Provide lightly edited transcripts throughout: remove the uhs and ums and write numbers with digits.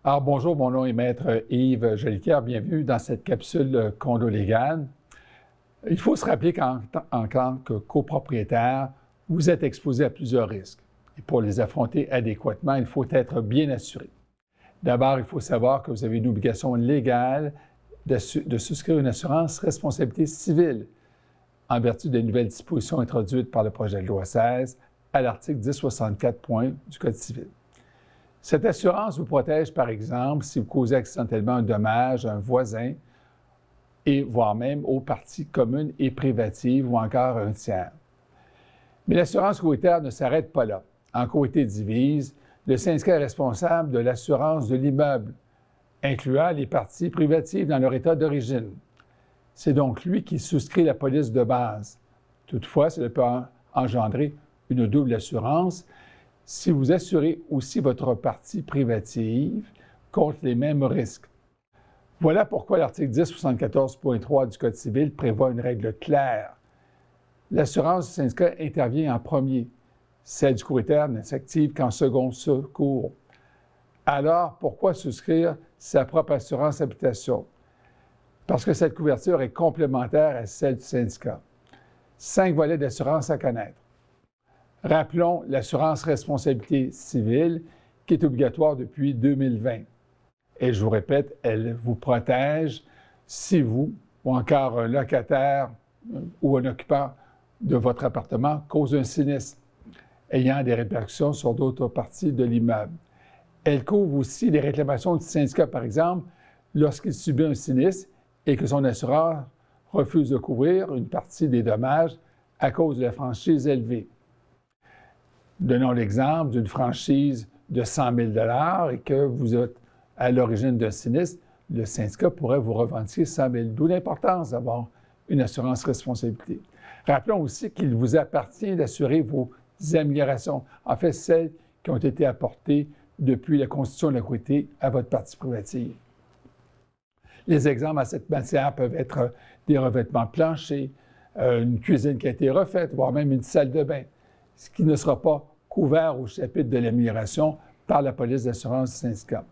Alors bonjour, mon nom est Maître Yves Jolicoeur. Bienvenue dans cette capsule Condo Légal. Il faut se rappeler qu'en tant que copropriétaire, vous êtes exposé à plusieurs risques. Et pour les affronter adéquatement, il faut être bien assuré. D'abord, il faut savoir que vous avez une obligation légale de souscrire une assurance responsabilité civile en vertu des nouvelles dispositions introduites par le projet de loi 16 à l'article 1064 du Code civil. Cette assurance vous protège, par exemple, si vous causez accidentellement un dommage à un voisin, et voire même aux parties communes et privatives ou encore à un tiers. Mais l'assurance courtière ne s'arrête pas là. En courtier divise, le syndicat est responsable de l'assurance de l'immeuble, incluant les parties privatives dans leur état d'origine. C'est donc lui qui souscrit la police de base. Toutefois, cela peut engendrer une double assurance si vous assurez aussi votre partie privative contre les mêmes risques. Voilà pourquoi l'article 1074.3 du Code civil prévoit une règle claire. L'assurance du syndicat intervient en premier. Celle du courtier ne s'active qu'en second secours. Alors, pourquoi souscrire sa propre assurance habitation? Parce que cette couverture est complémentaire à celle du syndicat. 5 volets d'assurance à connaître. Rappelons l'assurance responsabilité civile qui est obligatoire depuis 2020. Et je vous répète, elle vous protège si vous ou encore un locataire ou un occupant de votre appartement cause un sinistre ayant des répercussions sur d'autres parties de l'immeuble. Elle couvre aussi les réclamations du syndicat, par exemple, lorsqu'il subit un sinistre et que son assureur refuse de couvrir une partie des dommages à cause de la franchise élevée. Donnons l'exemple d'une franchise de 100 000 $ et que vous êtes à l'origine d'un sinistre, le syndicat pourrait vous revendiquer 100 000 $, d'où l'importance d'avoir une assurance responsabilité. Rappelons aussi qu'il vous appartient d'assurer vos améliorations, en fait celles qui ont été apportées depuis la constitution de la courtier à votre partie privative. Les exemples à cette matière peuvent être des revêtements planchers, une cuisine qui a été refaite, voire même une salle de bain, ce qui ne sera pas couvert au chapitre de l'amélioration par la police d'assurance du syndicat.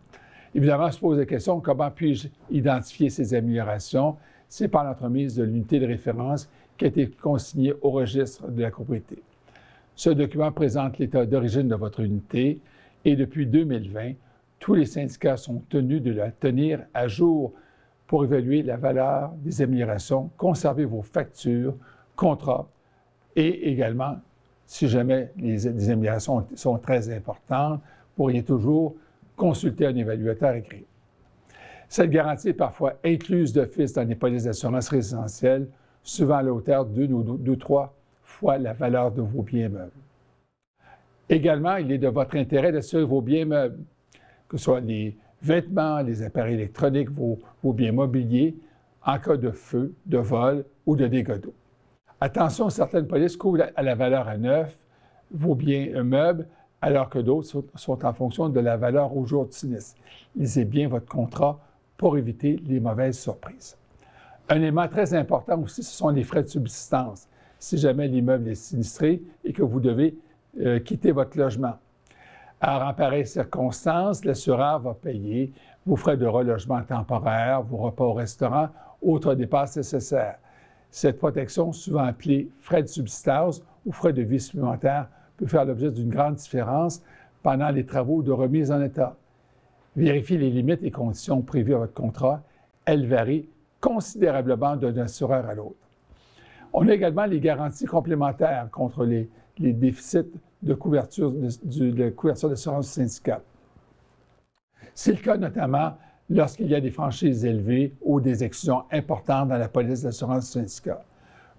Évidemment, se pose la question, comment puis-je identifier ces améliorations? C'est par l'entremise de l'unité de référence qui a été consignée au registre de la propriété. Ce document présente l'état d'origine de votre unité et depuis 2020, tous les syndicats sont tenus de la tenir à jour pour évaluer la valeur des améliorations, conserver vos factures, contrats et également, si jamais les améliorations sont très importantes, vous pourriez toujours consulter un évaluateur écrit. Cette garantie est parfois incluse d'office dans les polices d'assurance résidentielle, souvent à la hauteur d'une ou 2-3 fois la valeur de vos biens meubles. Également, il est de votre intérêt d'assurer vos biens meubles, que ce soit les vêtements, les appareils électroniques, vos biens mobiliers, en cas de feu, de vol ou de dégâts d'eau. Attention, certaines polices couvrent à la valeur à neuf vos biens meubles, alors que d'autres sont en fonction de la valeur au jour du sinistre. Lisez bien votre contrat pour éviter les mauvaises surprises. Un élément très important aussi, ce sont les frais de subsistance. Si jamais l'immeuble est sinistré et que vous devez quitter votre logement. Alors, en pareille circonstance, l'assureur va payer vos frais de relogement temporaire, vos repas au restaurant, autres dépenses nécessaires. Cette protection, souvent appelée frais de subsistance ou frais de vie supplémentaires, peut faire l'objet d'une grande différence pendant les travaux de remise en état. Vérifiez les limites et conditions prévues à votre contrat. Elles varient considérablement d'un assureur à l'autre. On a également les garanties complémentaires contre les déficits de couverture d'assurance syndicale. C'est le cas notamment lorsqu'il y a des franchises élevées ou des exclusions importantes dans la police d'assurance syndicale.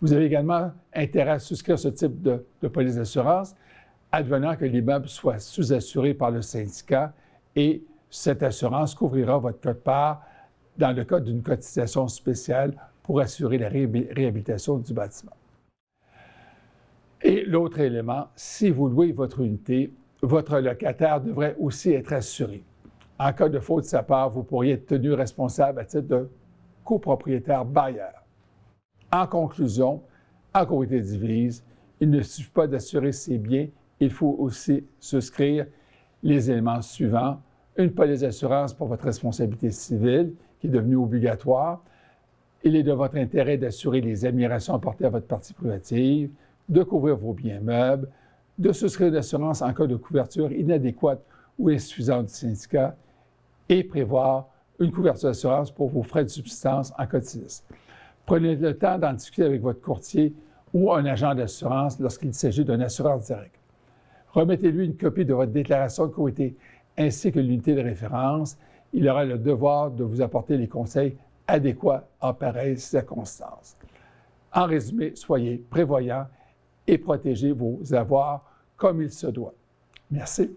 Vous avez également intérêt à souscrire ce type de police d'assurance, advenant que l'immeuble soit sous-assuré par le syndicat et cette assurance couvrira votre quote-part dans le cas d'une cotisation spéciale pour assurer la réhabilitation du bâtiment. Et l'autre élément, si vous louez votre unité, votre locataire devrait aussi être assuré. En cas de faute de sa part, vous pourriez être tenu responsable à titre de copropriétaire bailleur. En conclusion, en courtier divise, il ne suffit pas d'assurer ses biens, il faut aussi souscrire les éléments suivants une police d'assurance pour votre responsabilité civile qui est devenue obligatoire. Il est de votre intérêt d'assurer les améliorations apportées à votre partie privative, de couvrir vos biens meubles, de souscrire une assurance en cas de couverture inadéquate ou insuffisante du syndicat et prévoir une couverture d'assurance pour vos frais de subsistance en cas de sinistre. Prenez le temps d'en discuter avec votre courtier ou un agent d'assurance lorsqu'il s'agit d'un assureur direct. Remettez-lui une copie de votre déclaration de courtier ainsi que l'unité de référence. Il aura le devoir de vous apporter les conseils adéquats en pareilles circonstances. En résumé, soyez prévoyants et protégez vos avoirs comme il se doit. Merci.